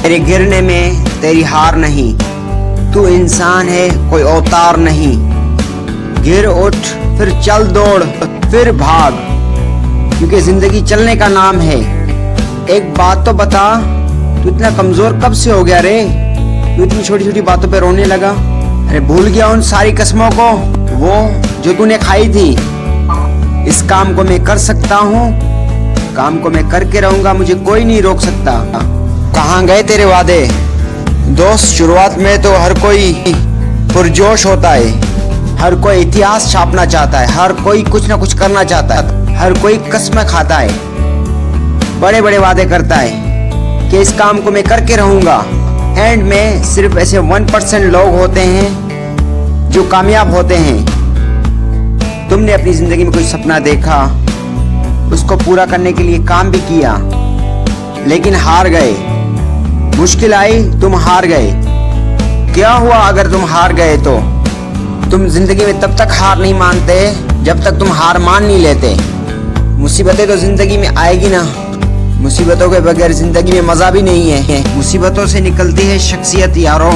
तेरे गिरने में तेरी हार नहीं, तू इंसान है कोई अवतार नहीं। गिर उठ फिर चल दौड़ फिर भाग, क्योंकि जिंदगी चलने का नाम है। एक बात तो बता, तू इतना कमजोर कब से हो गया रे? तू इतनी छोटी छोटी बातों पे रोने लगा। अरे भूल गया उन सारी कसमों को, वो जो तूने खाई थी। इस काम को मैं कर सकता हूँ, काम को मैं करके रहूंगा, मुझे कोई नहीं रोक सकता। कहाँ गए तेरे वादे दोस्त? शुरुआत में तो हर कोई पुरजोश होता है, हर कोई इतिहास छापना चाहता है, हर कोई कुछ ना कुछ करना चाहता है, हर कोई कसमें खाता है, बड़े बड़े वादे करता है कि इस काम को मैं करके रहूंगा। एंड में सिर्फ ऐसे 1% लोग होते हैं जो कामयाब होते हैं। तुमने अपनी जिंदगी में कोई सपना देखा, उसको पूरा करने के लिए काम भी किया, लेकिन हार गए। मुश्किल आई, तुम हार गए। क्या हुआ अगर तुम हार गए तो? तुम जिंदगी में तब तक हार नहीं मानते जब तक तुम हार मान नहीं लेते। मुसीबतें तो जिंदगी में आएगी ना, मुसीबतों के बगैर जिंदगी में मजा भी नहीं है। मुसीबतों से निकलती है शख्सियत यारों,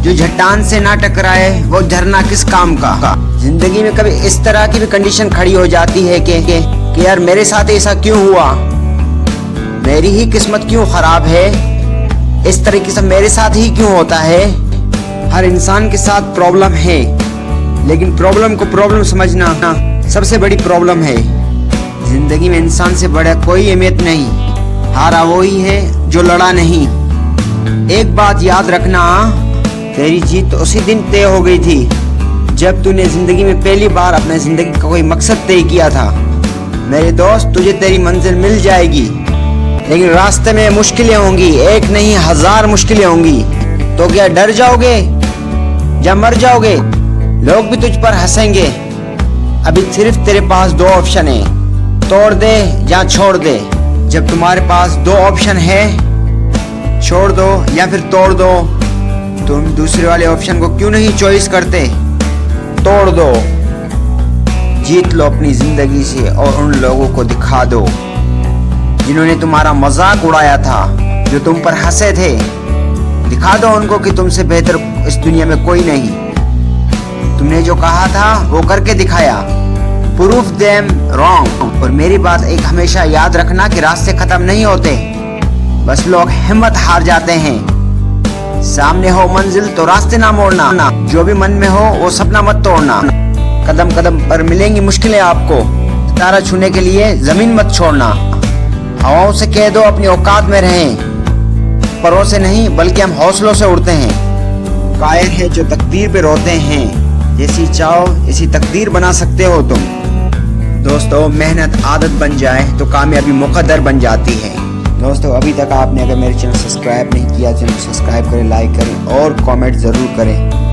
जो चट्टान से ना टकराए वो झरना किस काम का। जिंदगी में कभी इस तरह की भी कंडीशन खड़ी हो जाती है कि यार मेरे साथ ऐसा क्यों हुआ, मेरी ही किस्मत क्यों खराब है, इस तरीके से मेरे साथ ही क्यों होता है। हर इंसान के साथ प्रॉब्लम है, लेकिन प्रॉब्लम को प्रॉब्लम समझना सबसे बड़ी प्रॉब्लम है। जिंदगी में इंसान से बड़ा कोई अहमियत नहीं, हारा वो ही है जो लड़ा नहीं। एक बात याद रखना, तेरी जीत तो उसी दिन तय हो गई थी जब तूने जिंदगी में पहली बार अपने जिंदगी का कोई मकसद तय किया था। मेरे दोस्त, तुझे तेरी मंजिल मिल जाएगी, लेकिन रास्ते में मुश्किलें होंगी, एक नहीं 1000 मुश्किलें होंगी। तो क्या डर जाओगे या मर जाओगे? लोग भी तुझ पर हंसेंगे। अभी सिर्फ तेरे पास 2 ऑप्शन है, तोड़ दे या छोड़ दे। जब तुम्हारे पास 2 ऑप्शन है, छोड़ दो या फिर तोड़ दो, तुम दूसरे वाले ऑप्शन को क्यों नहीं चॉइस करते? तोड़ दो। जीत लो अपनी जिंदगी से और उन लोगों को दिखा दो जिन्होंने तुम्हारा मजाक उड़ाया था, जो तुम पर हंसे थे। दिखा दो उनको कि तुमसे बेहतर इस दुनिया में कोई नहीं। तुमने जो कहा था वो करके दिखाया। Proof them wrong. और मेरी बात एक हमेशा याद रखना कि रास्ते खत्म नहीं होते, बस लोग हिम्मत हार जाते हैं। सामने हो मंजिल तो रास्ते ना मोड़ना, जो भी मन में हो वो सपना मत तोड़ना। कदम कदम पर मिलेंगी मुश्किलें आपको, सितारा छूने के लिए जमीन मत छोड़ना। हवाओं से कह दो अपनी औकात में रहें, परों से नहीं बल्कि हम हौसलों से उड़ते हैं। कायर है जो तकदीर पे रोते हैं, जैसी चाहो ऐसी तकदीर बना सकते हो तुम। दोस्तों, मेहनत आदत बन जाए तो कामयाबी मुकद्दर बन जाती है। दोस्तों, अभी तक आपने अगर मेरे चैनल सब्सक्राइब नहीं किया, चैनल सब्सक्राइब करें, लाइक करें और कमेंट ज़रूर करें।